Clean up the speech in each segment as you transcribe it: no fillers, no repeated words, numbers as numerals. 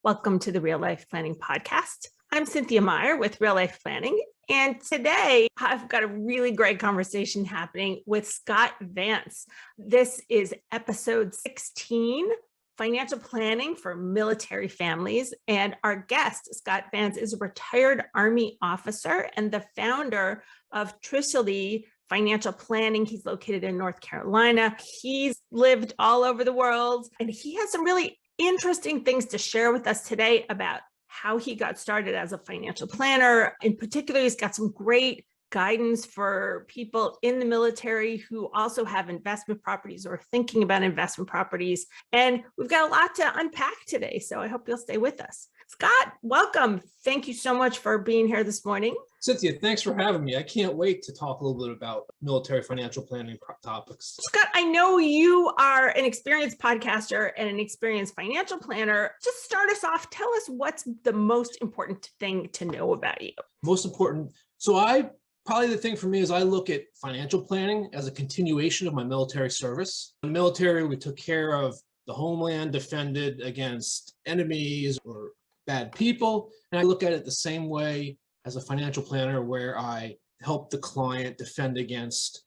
Welcome to the Real Life Planning Podcast. I'm Cynthia Meyer with Real Life Planning. And today I've got a really great conversation happening with Scott Vance. This is episode 16, Financial Planning for Military Families. And our guest, Scott Vance, is a retired Army officer and the founder of Tricity Financial Planning. He's located in North Carolina. He's lived all over the world, and he has some really interesting things to share with us today about how he got started as a financial planner. In particular, he's got some great guidance for people in the military who also have investment properties or thinking about investment properties. And we've got a lot to unpack today, so I hope you'll stay with us. Scott, welcome. Thank you so much for being here this morning. Cynthia, thanks for having me. I can't wait to talk a little bit about military financial planning topics. Scott, I know you are an experienced podcaster and an experienced financial planner. Just start us off. Tell us what's the most important thing to know about you. Most important. Probably the thing for me is I look at financial planning as a continuation of my military service. In the military, we took care of the homeland, defended against enemies or bad people. And I look at it the same way as a financial planner, where I help the client defend against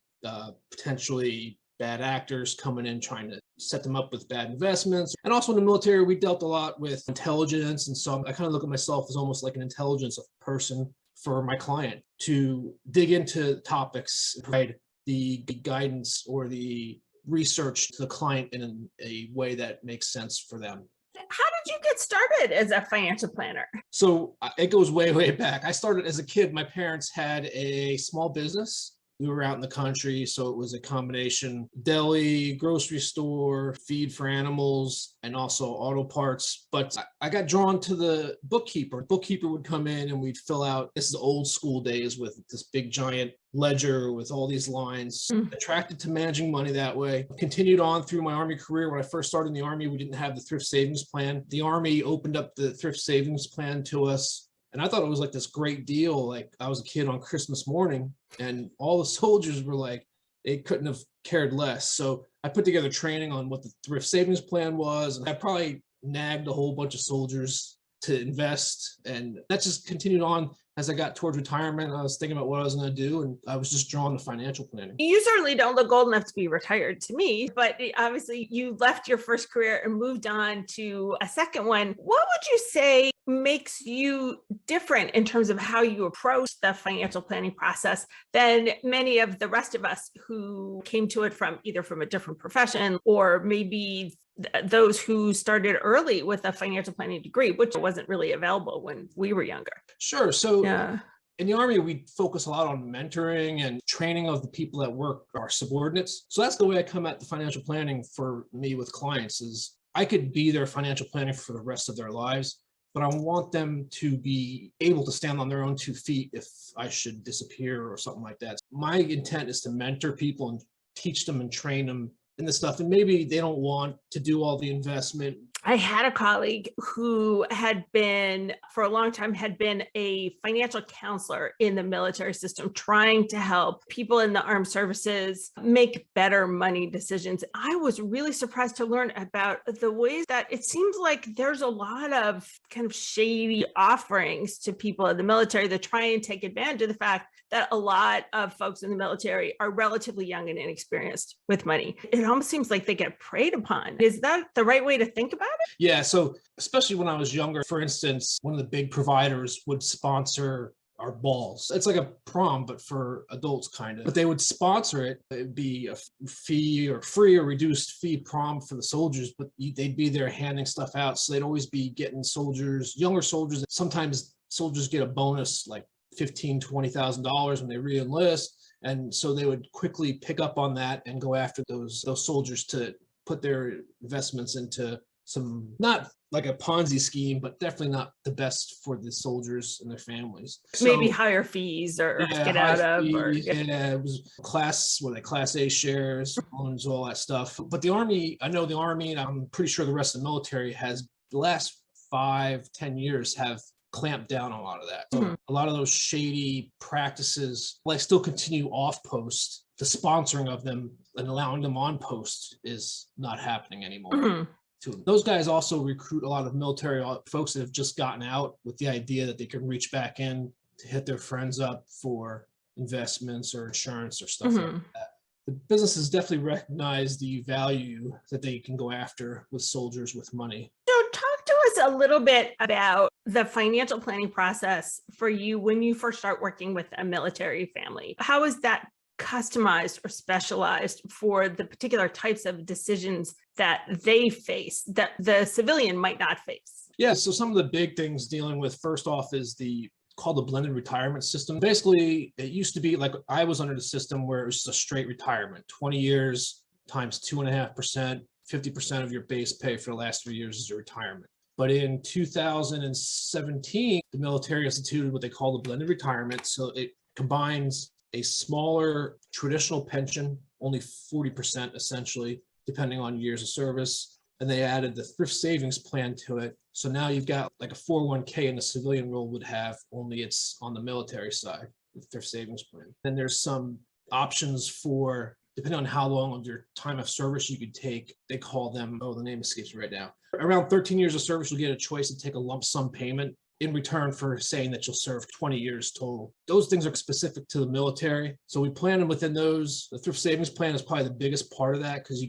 potentially bad actors coming in, trying to set them up with bad investments. And also in the military, we dealt a lot with intelligence. And so I kind of look at myself as almost like an intelligence person for my client to dig into topics, provide the guidance or the research to the client in a way that makes sense for them. How did you get started as a financial planner? So it goes way, way back. I started as a kid. My parents had a small business. We were out in the country, so it was a combination deli, grocery store, feed for animals, and also auto parts. But I got drawn to the bookkeeper. The bookkeeper would come in and we'd fill out, this is old school days with this big giant ledger with all these lines. Attracted to managing money that way. Continued on through my Army career. When I first started in the Army, we didn't have the thrift savings plan. The Army opened up the thrift savings plan to us. And I thought it was like this great deal. Like I was a kid on Christmas morning and all the soldiers were like, they couldn't have cared less. So I put together training on what the thrift savings plan was. And I probably nagged a whole bunch of soldiers to invest. And that just continued on as I got towards retirement. I was thinking about what I was going to do. And I was just drawn to financial planning. You certainly don't look old enough to be retired to me, but obviously you left your first career and moved on to a second one. What would you say makes you different in terms of how you approach the financial planning process than many of the rest of us who came to it from either from a different profession or maybe those who started early with a financial planning degree, which wasn't really available when we were younger? Sure. So in the Army, we focus a lot on mentoring and training of the people that work, our subordinates. So that's the way I come at the financial planning for me with clients is I could be their financial planner for the rest of their lives, but I want them to be able to stand on their own 2 feet if I should disappear or something like that. My intent is to mentor people and teach them and train them in the stuff. And maybe they don't want to do all the investment. I had a colleague who had been, for a long time, had been a financial counselor in the military system, trying to help people in the armed services make better money decisions. I was really surprised to learn about the ways that it seems like there's a lot of kind of shady offerings to people in the military that try and take advantage of the fact that a lot of folks in the military are relatively young and inexperienced with money. It almost seems like they get preyed upon. Is that the right way to think about it? Yeah. So especially when I was younger, for instance, one of the big providers would sponsor our balls. It's like a prom, but for adults kind of. But they would sponsor it. It'd be a fee or free or reduced fee prom for the soldiers, but they'd be there handing stuff out. So they'd always be getting soldiers, younger soldiers. Sometimes soldiers get a bonus like $15,000, $20,000 when they re-enlist. And so they would quickly pick up on that and go after those soldiers to put their investments into some, not like a Ponzi scheme, but definitely not the best for the soldiers and their families. So, maybe higher fees or get out of. It was class A shares, loans, all that stuff. But the Army, I know the Army, and I'm pretty sure the rest of the military has the last 5-10 years have clamped down on a lot of that. So a lot of those shady practices, like still continue off post. The sponsoring of them and allowing them on post is not happening anymore. to them. Those guys also recruit a lot of military folks that have just gotten out with the idea that they can reach back in to hit their friends up for investments or insurance or stuff like that. The businesses definitely recognize the value that they can go after with soldiers with money. So talk to us a little bit about the financial planning process for you when you first start working with a military family. How is that customized or specialized for the particular types of decisions that they face that the civilian might not face? Yeah, so some of the big things dealing with first off is called the blended retirement system. Basically, it used to be like I was under the system where it was just a straight retirement, 20 years times 2.5%, 50% of your base pay for the last 3 years is your retirement. But in 2017, the military instituted what they call the blended retirement. So it combines a smaller traditional pension, only 40% essentially, depending on years of service. And they added the thrift savings plan to it. So now you've got like a 401k in the civilian role would have, only it's on the military side, the thrift savings plan. Then there's some options for, depending on how long of your time of service you could take, they call them, the name escapes me right now. Around 13 years of service, you'll get a choice to take a lump sum payment in return for saying that you'll serve 20 years total. Those things are specific to the military. So we plan them within those. The thrift savings plan is probably the biggest part of that because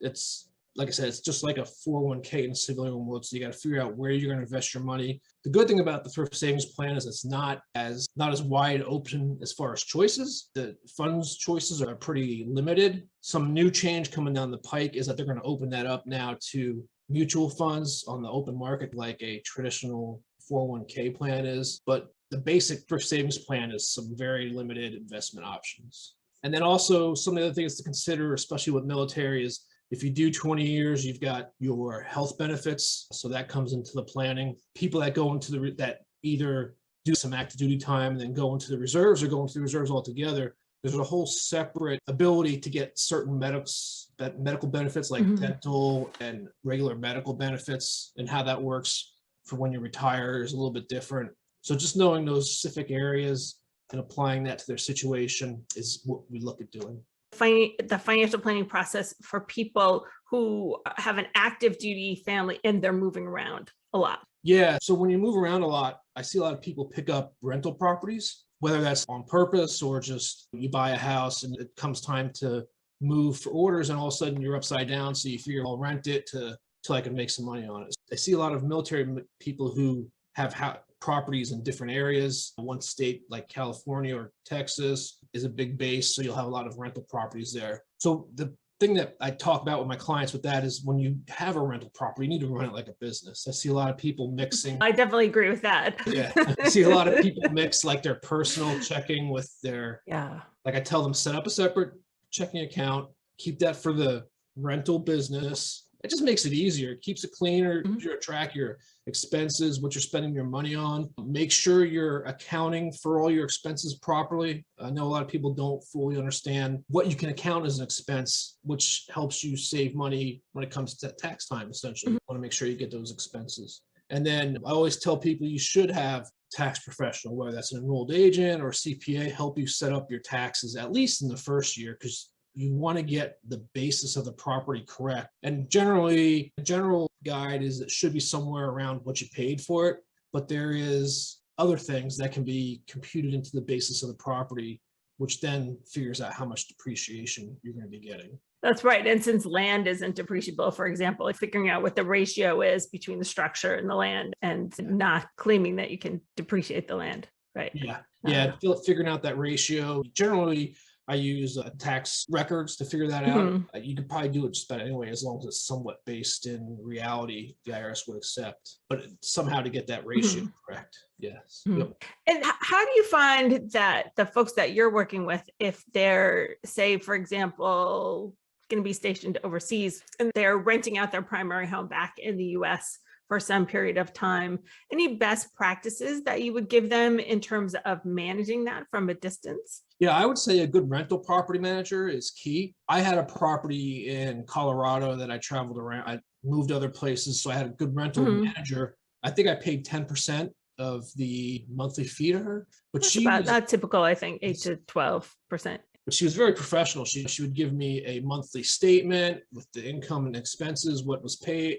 it's, like I said, it's just like a 401k in the civilian world. So you got to figure out where you're going to invest your money. The good thing about the thrift savings plan is it's not as wide open as far as choices. The funds choices are pretty limited. Some new change coming down the pike is that they're going to open that up now to mutual funds on the open market, like a traditional 401k plan is. But the basic thrift savings plan is some very limited investment options. And then also some of the other things to consider, especially with military, is if you do 20 years, you've got your health benefits. So that comes into the planning. People that go into that either do some active duty time and then go into the reserves or go into the reserves altogether, there's a whole separate ability to get certain medical benefits like dental and regular medical benefits, and how that works for when you retire is a little bit different. So just knowing those specific areas and applying that to their situation is what we look at doing. The financial planning process for people who have an active duty family and they're moving around a lot. Yeah. So when you move around a lot, I see a lot of people pick up rental properties, whether that's on purpose or just you buy a house and it comes time to move for orders and all of a sudden you're upside down. So you figure I'll rent it till I can make some money on it. I see a lot of military people who have properties in different areas. One state like California or Texas is a big base, so you'll have a lot of rental properties there. So the thing that I talk about with my clients with that is when you have a rental property, you need to run it like a business. I see a lot of people mixing. I definitely agree with that. Yeah, I see a lot of people mix like their personal checking with their, like I tell them, set up a separate checking account, keep that for the rental business. It just makes it easier. It keeps it cleaner. You track your expenses, what you're spending your money on. Make sure you're accounting for all your expenses properly. I know a lot of people don't fully understand what you can account as an expense, which helps you save money when it comes to tax time, essentially. You want to make sure you get those expenses. And then I always tell people you should have tax professional, whether that's an enrolled agent or CPA, help you set up your taxes, at least in the first year, because you want to get the basis of the property correct. And generally, the general guide is it should be somewhere around what you paid for it, but there is other things that can be computed into the basis of the property, which then figures out how much depreciation you're going to be getting. That's right. And since land isn't depreciable, for example, figuring out what the ratio is between the structure and the land and not claiming that you can depreciate the land, right? Yeah. Figuring out that ratio. Generally, I use tax records to figure that out. You could probably do it just about anyway, as long as it's somewhat based in reality, the IRS would accept, but somehow to get that ratio correct. Yes. Yep. And how do you find that the folks that you're working with, if they're, say, for example, going to be stationed overseas and they're renting out their primary home back in the US for some period of time, any best practices that you would give them in terms of managing that from a distance? Yeah, I would say a good rental property manager is key. I had a property in Colorado that I traveled around. I moved other places, so I had a good rental manager. I think I paid 10% of the monthly fee to her, but that's typical, I think, 8 to 12%. But she was very professional. She would give me a monthly statement with the income and expenses, what was paid,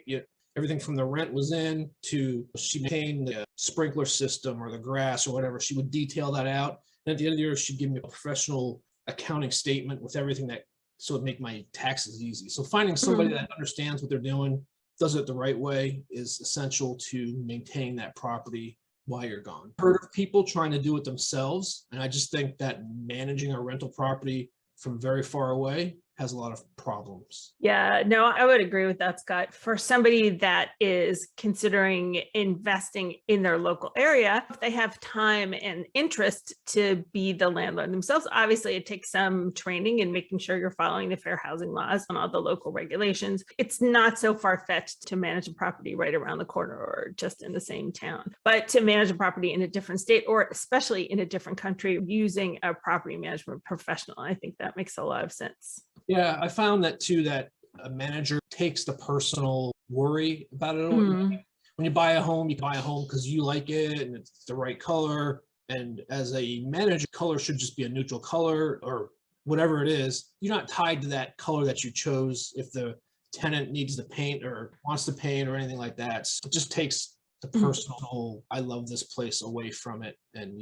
everything from the rent was in to she maintained the sprinkler system or the grass or whatever. She would detail that out. And at the end of the year, she'd give me a professional accounting statement with everything that so it'd make my taxes easy. So finding somebody that understands what they're doing, does it the right way is essential to maintaining that property while you're gone. I've heard of people trying to do it themselves. And I just think that managing a rental property from very far away has a lot of problems. Yeah, no, I would agree with that, Scott. For somebody that is considering investing in their local area, if they have time and interest to be the landlord themselves, obviously it takes some training and making sure you're following the fair housing laws and all the local regulations. It's not so far-fetched to manage a property right around the corner or just in the same town, but to manage a property in a different state or especially in a different country using a property management professional, I think that makes a lot of sense. Yeah, I found that too, that a manager takes the personal worry about it. When you buy a home, you buy a home because you like it and it's the right color. And as a manager, color should just be a neutral color or whatever it is. You're not tied to that color that you chose if the tenant needs to paint or wants to paint or anything like that. So it just takes the personal, I love this place away from it. And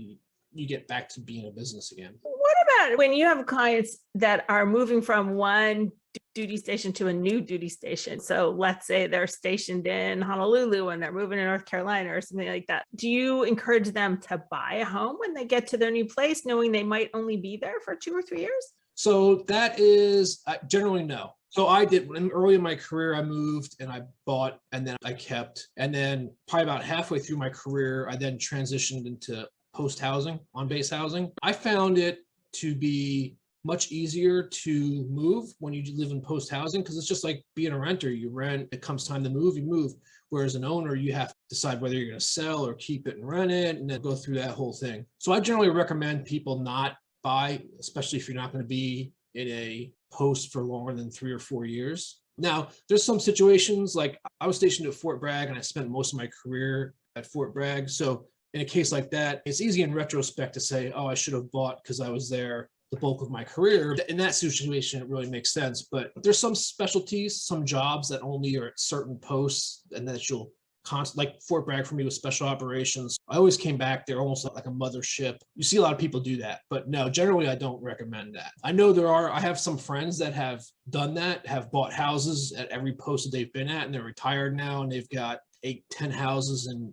you get back to being a business again. What about when you have clients that are moving from one duty station to a new duty station? So let's say they're stationed in Honolulu and they're moving to North Carolina or something like that. Do you encourage them to buy a home when they get to their new place, knowing they might only be there for 2 or 3 years? So that is generally no. So I did early in my career, I moved and I bought and then I kept. And then probably about halfway through my career, I then transitioned into post housing, on base housing. I found it to be much easier to move when you live in post housing because it's just like being a renter. You rent, it comes time to move, you move. Whereas an owner, you have to decide whether you're going to sell or keep it and rent it and then go through that whole thing. So I generally recommend people not buy, especially if you're not going to be in a post for longer than 3 or 4 years. Now, there's some situations like I was stationed at Fort Bragg and I spent most of my career at Fort Bragg. So in a case like that, it's easy in retrospect to say, oh, I should have bought because I was there the bulk of my career. In that situation, it really makes sense. But there's some specialties, some jobs that only are at certain posts and that you'll like Fort Bragg for me was special operations. I always came back there almost like a mothership. You see a lot of people do that, but no, generally I don't recommend that. I know I have some friends that have done that, have bought houses at every post that they've been at and they're retired now and they've got 8-10 houses in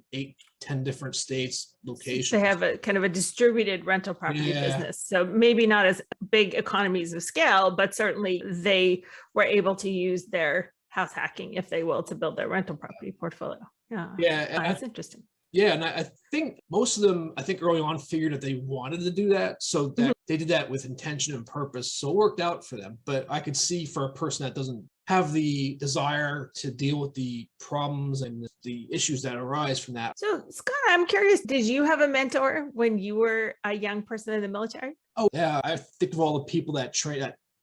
8-10 different states, locations. They have a kind of a distributed rental property business. So maybe not as big economies of scale, but certainly they were able to use their house hacking, if they will, to build their rental property portfolio. Yeah, that's interesting. Yeah, and I think most of them, I think early on figured that they wanted to do that. So that they did that with intention and purpose. So it worked out for them. But I could see for a person that doesn't have the desire to deal with the problems and the issues that arise from that. So Scott, I'm curious, did you have a mentor when you were a young person in the military? Oh yeah, I think of all the people that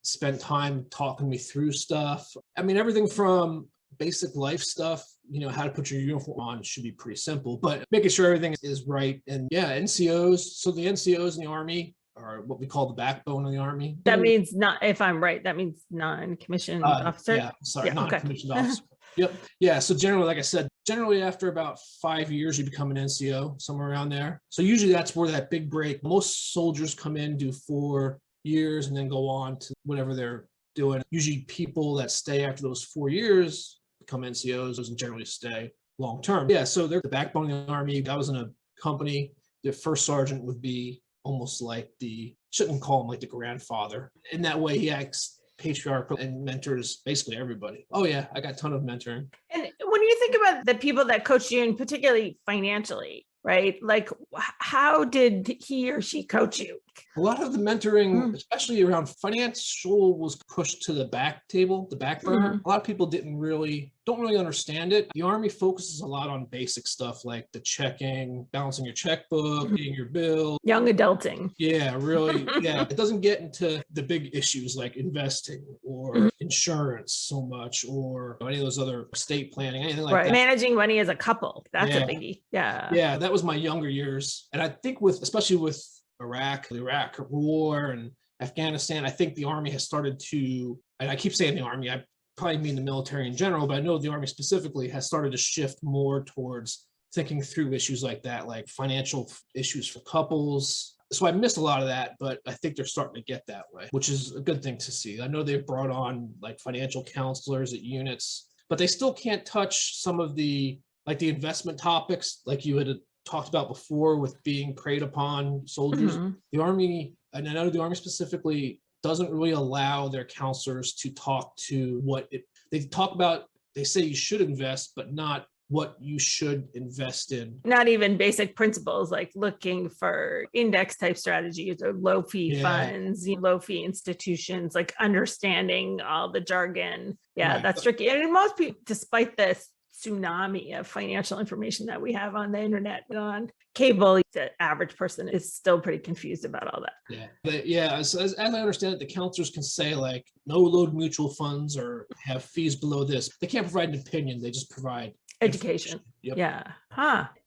spent time talking me through stuff. I mean, everything from basic life stuff, how to put your uniform on should be pretty simple, but making sure everything is right. And yeah, NCOs. So the NCOs in the Army are what we call the backbone of the Army. That means not, if I'm right, that means non-commissioned officer. Yeah, sorry, non-commissioned officer. Yep. Yeah. So generally, like I said, after about 5 years, you become an NCO, somewhere around there. So usually that's where that big break. Most soldiers come in, do 4 years, and then go on to whatever they're doing. Usually people that stay after those 4 years become NCOs and generally stay long term. Yeah, so they're the backbone of the Army. I was in a company. The first sergeant would be almost like shouldn't call him like the grandfather. In that way, he acts patriarchal and mentors basically everybody. Oh yeah, I got a ton of mentoring. And when you think about the people that coach you, and particularly financially, right? Like, how did he or she coach you? A lot of the mentoring, especially around financial, was pushed to the back burner. A lot of people don't really understand it. The Army focuses a lot on basic stuff like the checking, balancing your checkbook, paying your bill. Young adulting. Yeah, really. Yeah, it doesn't get into the big issues like investing or insurance so much, or any of those other estate planning, anything like that. Managing money as a couple. That's a biggie. Yeah. Yeah, that was my younger years. And I think especially with the Iraq War and Afghanistan. I think the Army has started to, and I keep saying the Army, I probably mean the military in general, but I know the Army specifically has started to shift more towards thinking through issues like that, like financial issues for couples. So I missed a lot of that, but I think they're starting to get that way, which is a good thing to see. I know they've brought on like financial counselors at units, but they still can't touch some of the investment topics like you had talked about before with being preyed upon soldiers. The Army, and I know the Army specifically, doesn't really allow their counselors to talk to they talk about. They say you should invest, but not what you should invest in. Not even basic principles like looking for index type strategies or low fee funds, low fee institutions, like understanding all the jargon. Yeah, that's tricky. And most people, despite this tsunami of financial information that we have on the internet and on cable, the average person is still pretty confused about all that. As I understand it, the counselors can say like no load mutual funds or have fees below this. They can't provide an opinion. They just provide education. Yep.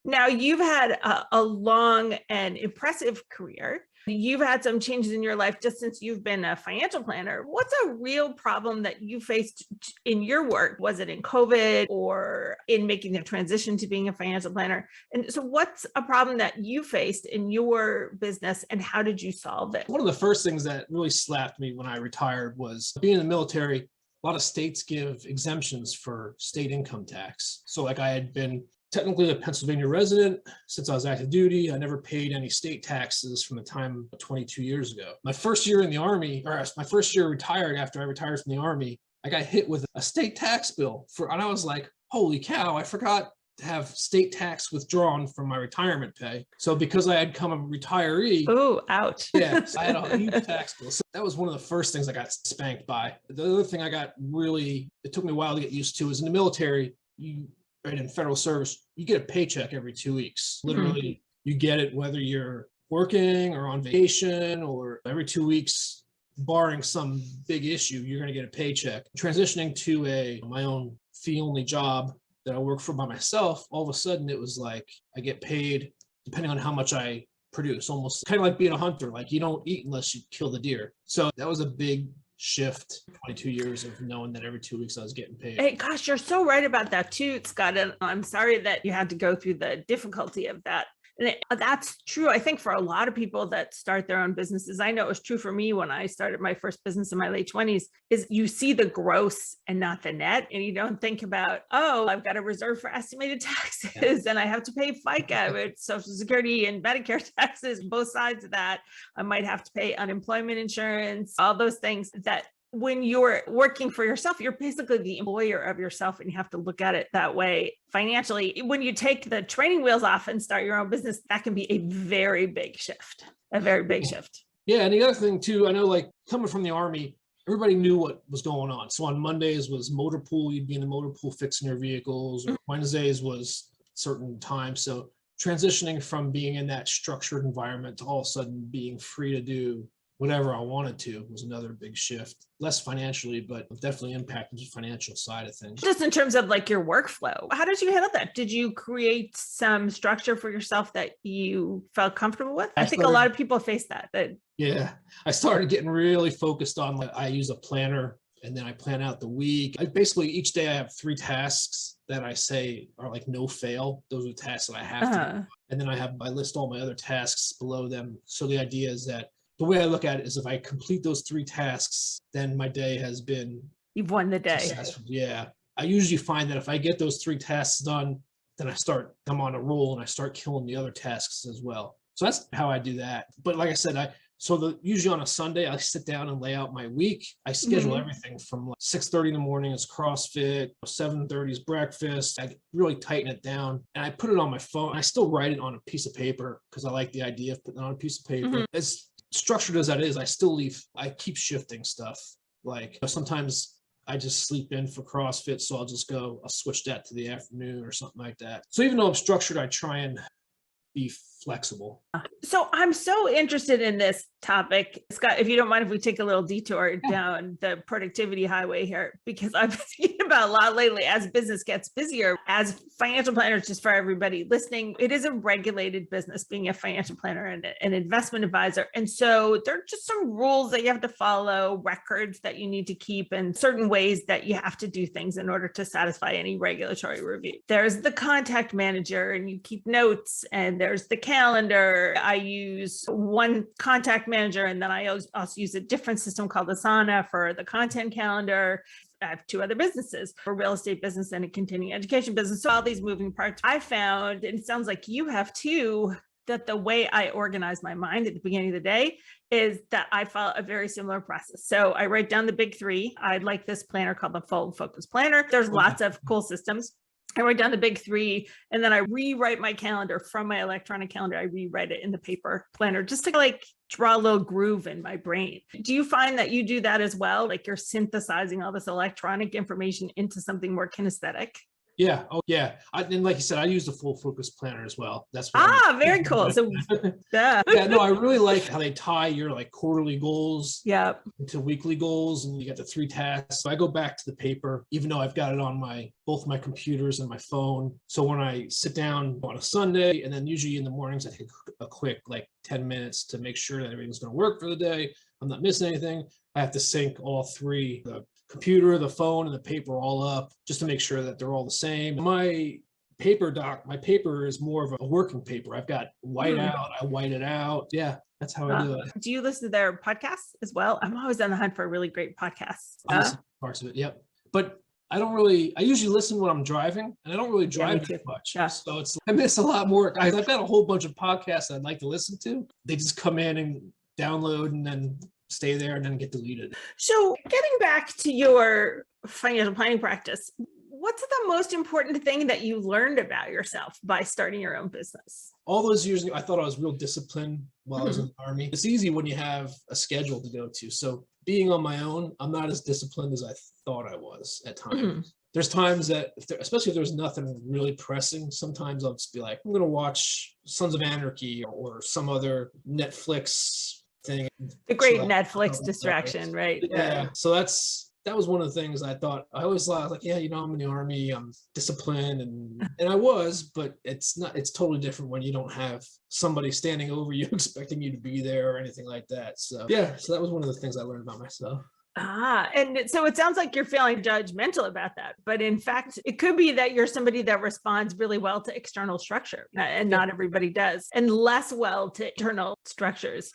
Now you've had a long and impressive career. You've had some changes in your life just since you've been a financial planner. What's a real problem that you faced in your work? Was it in COVID or in making the transition to being a financial planner? And so what's a problem that you faced in your business and how did you solve it? One of the first things that really slapped me when I retired was being in the military. A lot of states give exemptions for state income tax. So like I had been technically a Pennsylvania resident since I was active duty. I never paid any state taxes from the time 22 years ago. My first year in the Army, or my first year retired after I retired from the Army, I got hit with a state tax bill and I was like, holy cow, I forgot to have state tax withdrawn from my retirement pay. So because I had become a retiree. Oh, ouch. So I had a huge tax bill. So that was one of the first things I got spanked by. The other thing it took me a while to get used to is in the military, in federal service, you get a paycheck every 2 weeks. Literally, you get it whether you're working or on vacation, or every 2 weeks, barring some big issue, you're going to get a paycheck. Transitioning to my own fee-only job that I work for by myself, all of a sudden it was like I get paid depending on how much I produce, almost kind of like being a hunter. Like you don't eat unless you kill the deer. So that was a big shift, 22 years of knowing that every 2 weeks I was getting paid. Hey, gosh, you're so right about that too, Scott. And I'm sorry that you had to go through the difficulty of that. And that's true, I think, for a lot of people that start their own businesses. I know it was true for me when I started my first business in my late 20s, is you see the gross and not the net. And you don't think about, oh, I've got a reserve for estimated taxes and I have to pay FICA with Social Security and Medicare taxes, both sides of that. I might have to pay unemployment insurance, all those things that when you're working for yourself, you're basically the employer of yourself, and you have to look at it that way financially. When you take the training wheels off and start your own business, that can be a very big shift, a very big shift. Yeah. And the other thing too, I know like coming from the Army, everybody knew what was going on. So on Mondays was motor pool, you'd be in the motor pool fixing your vehicles, or Wednesdays was certain times. So transitioning from being in that structured environment to all of a sudden being free to do whatever I wanted to was another big shift. Less financially, but definitely impacted the financial side of things. Just in terms of like your workflow, how did you handle that? Did you create some structure for yourself that you felt comfortable with? I think a lot of people face that. Yeah, I started getting really focused on, like, I use a planner and then I plan out the week. Basically each day I have 3 tasks that I say are like no fail. Those are the tasks that I have to do. And then I list all my other tasks below them. So the idea is that the way I look at it is if I complete those 3 tasks, then my day has been You've won the day. successful. Yeah. I usually find that if I get those 3 tasks done, then I'm on a roll and I start killing the other tasks as well. So that's how I do that. But like I said, usually on a Sunday, I sit down and lay out my week. I schedule everything from like 6:30 in the morning is CrossFit, 7:30 is breakfast. I really tighten it down and I put it on my phone. I still write it on a piece of paper because I like the idea of putting it on a piece of paper. As structured as that is, I keep shifting stuff. Like sometimes I just sleep in for CrossFit, so I'll switch that to the afternoon or something like that. So even though I'm structured, I try and be flexible. So I'm so interested in this topic, Scott, if you don't mind if we take a little detour down the productivity highway here, because I've been thinking about a lot lately as business gets busier, as financial planners, just for everybody listening, it is a regulated business being a financial planner and an investment advisor. And so there are just some rules that you have to follow, records that you need to keep, and certain ways that you have to do things in order to satisfy any regulatory review. There's the contact manager and you keep notes, and there's the calendar. I use one contact manager, and then I also use a different system called Asana for the content calendar. I have two other businesses, a real estate business and a continuing education business. So all these moving parts I found, and it sounds like you have too, that the way I organize my mind at the beginning of the day is that I follow a very similar process. So I write down the big three. I like this planner called the Fold Focus Planner. There's lots of cool systems. I write down the big three, and then I rewrite my calendar from my electronic calendar. I rewrite it in the paper planner just to like draw a little groove in my brain. Do you find that you do that as well? Like you're synthesizing all this electronic information into something more kinesthetic? Yeah. Oh, yeah. And like you said, I use the full focus planner as well. That's what very cool. So yeah, no, I really like how they tie your like quarterly goals into weekly goals, and you got the 3 tasks. So I go back to the paper, even though I've got it on both my computers and my phone. So when I sit down on a Sunday, and then usually in the mornings, I take a quick like 10 minutes to make sure that everything's going to work for the day. I'm not missing anything. I have to sync all 3, the computer, the phone, and the paper all up just to make sure that they're all the same. My paper is more of a working paper. I've got white out, I white it out. Yeah, that's how I do it. Do you listen to their podcasts as well? I'm always on the hunt for really great podcasts. I listen to parts of it, yep. But I usually listen when I'm driving, and I don't really drive that much. Yeah. So I miss a lot more. I've got a whole bunch of podcasts I'd like to listen to. They just come in and download and then stay there and then get deleted. So getting back to your financial planning practice, what's the most important thing that you learned about yourself by starting your own business? All those years ago, I thought I was real disciplined while I was in the Army. It's easy when you have a schedule to go to. So being on my own, I'm not as disciplined as I thought I was at times. There's times that, especially if there's nothing really pressing, sometimes I'll just be like, I'm going to watch Sons of Anarchy or some other Netflix thing. The great Netflix distraction, right? Yeah. So that was one of the things I thought. I always thought, I was like, yeah, I'm in the Army, I'm disciplined, and I was, but it's totally different when you don't have somebody standing over you expecting you to be there or anything like that. So yeah, so that was one of the things I learned about myself. And so it sounds like you're feeling judgmental about that, but in fact, it could be that you're somebody that responds really well to external structure, and not everybody does, and less well to internal structures.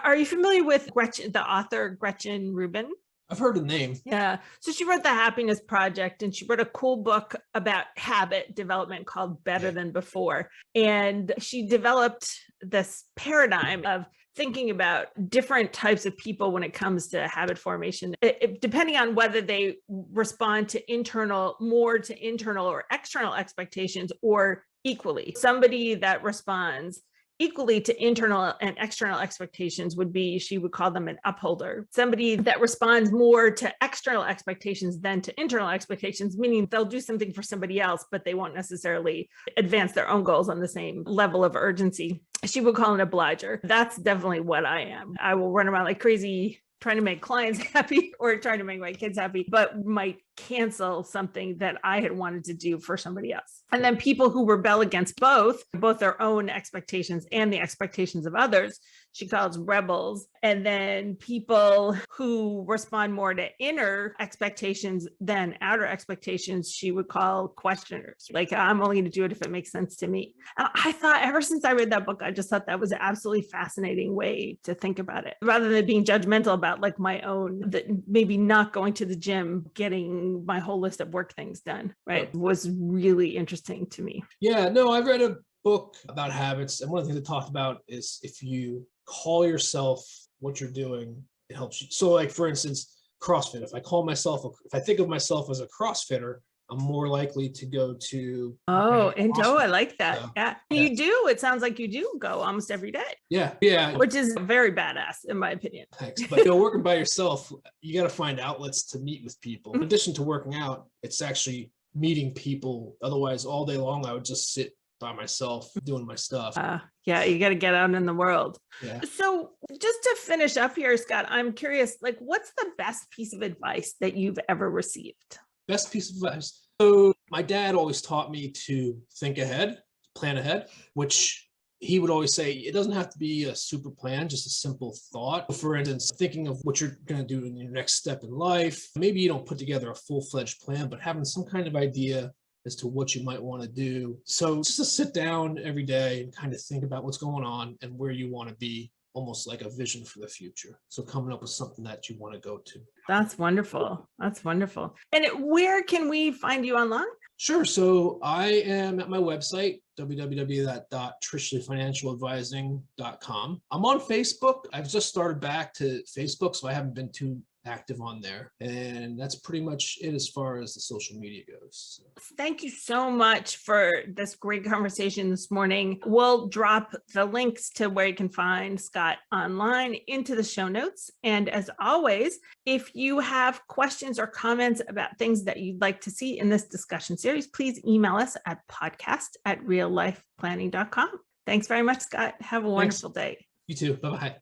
Are you familiar with the author Gretchen Rubin? I've heard the name. Yeah. So she wrote The Happiness Project, and she wrote a cool book about habit development called Better Than Before. And she developed this paradigm of thinking about different types of people when it comes to habit formation, depending on whether they respond to more to internal or external expectations, or equally. Somebody that responds equally to internal and external expectations she would call them an upholder. Somebody that responds more to external expectations than to internal expectations, meaning they'll do something for somebody else, but they won't necessarily advance their own goals on the same level of urgency. She would call an obliger. That's definitely what I am. I will run around like crazy trying to make clients happy or trying to make my kids happy, but might cancel something that I had wanted to do for somebody else. And then people who rebel against both their own expectations and the expectations of others, she calls rebels. And then people who respond more to inner expectations than outer expectations, she would call questioners. Like, I'm only going to do it if it makes sense to me. And I thought, ever since I read that book, I just thought that was an absolutely fascinating way to think about it, rather than being judgmental about like my own, that maybe not going to the gym, getting my whole list of work things done, right? It was really interesting to me. Yeah, no, I read a book about habits, and one of the things it talked about is if you call yourself what you're doing, it helps you. So like, for instance, CrossFit. If I think of myself as a CrossFitter, I'm more likely to go to. I like that. So, yeah. You do. It sounds like you do go almost every day. Yeah. Which is very badass, in my opinion. Thanks. But working by yourself, you got to find outlets to meet with people. In addition to working out, it's actually meeting people. Otherwise, all day long, I would just sit by myself doing my stuff. Yeah, you got to get out in the world. Yeah. So just to finish up here, Scott, I'm curious, like, what's the best piece of advice that you've ever received? Best piece of advice. So my dad always taught me to think ahead, plan ahead, which he would always say it doesn't have to be a super plan, just a simple thought. For instance, thinking of what you're going to do in your next step in life. Maybe you don't put together a full-fledged plan, but having some kind of idea as to what you might want to do. So just to sit down every day and kind of think about what's going on and where you want to be, almost like a vision for the future. So coming up with something that you want to go to. That's wonderful. That's wonderful. And where can we find you online? Sure. So I am at my website, www.trishleyfinancialadvising.com. I'm on Facebook. I've just started back to Facebook, so I haven't been too active on there. And that's pretty much it as far as the social media goes. Thank you so much for this great conversation this morning. We'll drop the links to where you can find Scott online into the show notes. And as always, if you have questions or comments about things that you'd like to see in this discussion series, please email us at podcast@reallifeplanning.com. Thanks very much, Scott. Have a wonderful day. You too. Bye-bye.